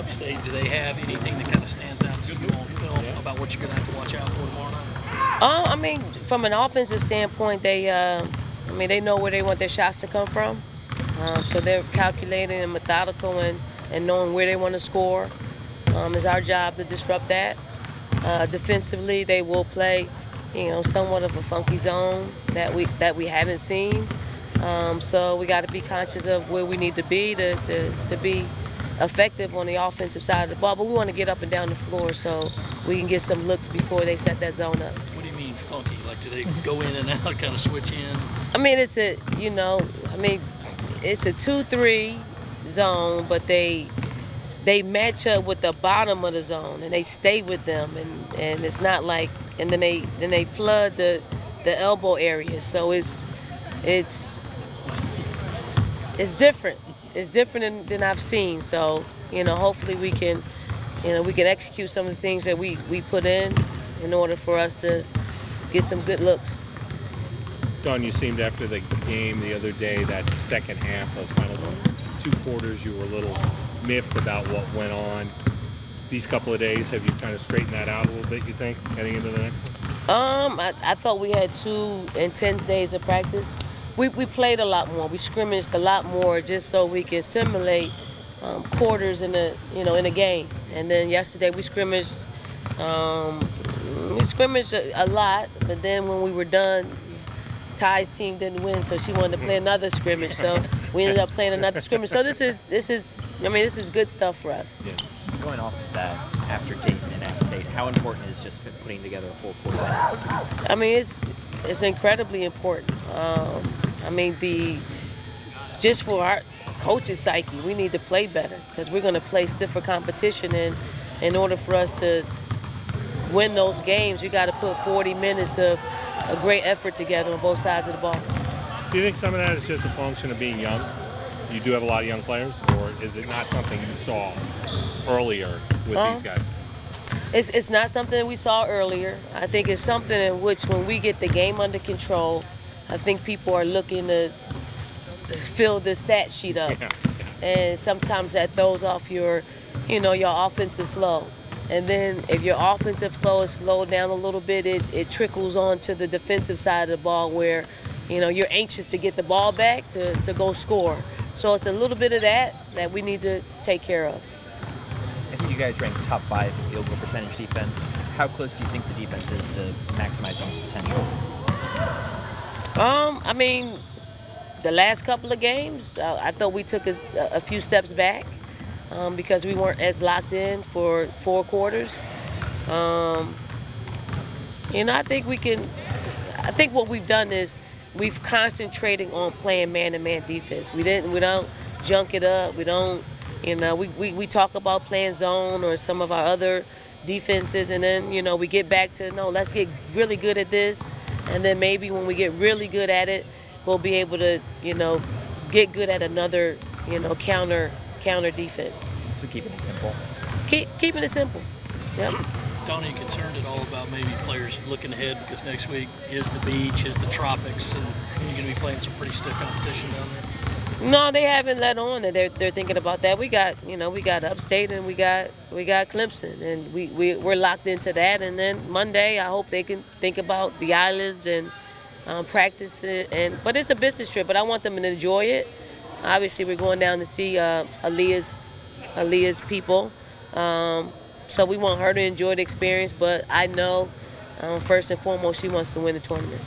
State, do they have anything that kind of stands out to you on film about what you're going to have to watch out for tomorrow night? I mean, from an offensive standpoint, they know where they want their shots to come from. So they're calculating and methodical and knowing where they want to score. It's our job to disrupt that. Defensively, they will play, somewhat of a funky zone that we haven't seen. So we got to be conscious of where we need to be to be effective on the offensive side of the ball. But we want to get up and down the floor so we can get some looks before they set that zone up. What do you mean funky? Like, do they go in and out, kind of switch in? I mean, it's a 2-3 zone, but they match up with the bottom of the zone and they stay with them, and it's not like, and then they flood the elbow area. So it's different. It's different than I've seen. So hopefully we can execute some of the things that we put in order for us to get some good looks. Dawn, you seemed after the game the other day, that second half, those final 2 quarters, you were a little miffed about what went on. These couple of days, have you kind of straightened that out a little bit, you think, heading into the next one? I thought we had 2 intense days of practice. We played a lot more. We scrimmaged a lot more just so we could simulate quarters in a game. And then yesterday we scrimmaged a lot, but then when we were done, Ty's team didn't win, so she wanted to play another scrimmage. So we ended up playing another scrimmage. So this is good stuff for us. Yeah. Going off of that, after Dayton and App State, how important is just putting together a full quarterback? I mean, it's incredibly important. Just for our coach's psyche, we need to play better because we're going to play stiffer competition, and in order for us to win those games, you got to put 40 minutes of a great effort together on both sides of the ball. Do you think some of that is just a function of being young? You do have a lot of young players, or is it not something you saw earlier with these guys? It's not something we saw earlier. I think it's something in which when we get the game under control, I think people are looking to fill the stat sheet up. Yeah. And sometimes that throws off your offensive flow. And then if your offensive flow is slowed down a little bit, it trickles on to the defensive side of the ball where, you're anxious to get the ball back to go score. So it's a little bit of that we need to take care of. I think you guys rank top 5 in field goal percentage defense. How close do you think the defense is to maximizing its potential? The last couple of games, I thought we took a few steps back because we weren't as locked in for 4 quarters. I think what we've done is we've concentrated on playing man-to-man defense. We don't junk it up. We don't, we talk about playing zone or some of our other defenses, and then, we get back to, no, let's get really good at this. And then maybe when we get really good at it, we'll be able to, get good at another, counter defense. So keeping it simple. Keeping it simple. Yep. Dawn, are you concerned at all about maybe players looking ahead because next week is the beach, is the tropics, and you're going to be playing some pretty stiff competition down there? No, they haven't let on that they're thinking about that. We got Upstate and we got Clemson, and we're locked into that. And then Monday, I hope they can think about the islands and practice it. But it's a business trip, but I want them to enjoy it. Obviously, we're going down to see Aaliyah's people, so we want her to enjoy the experience. But I know, first and foremost, she wants to win the tournament.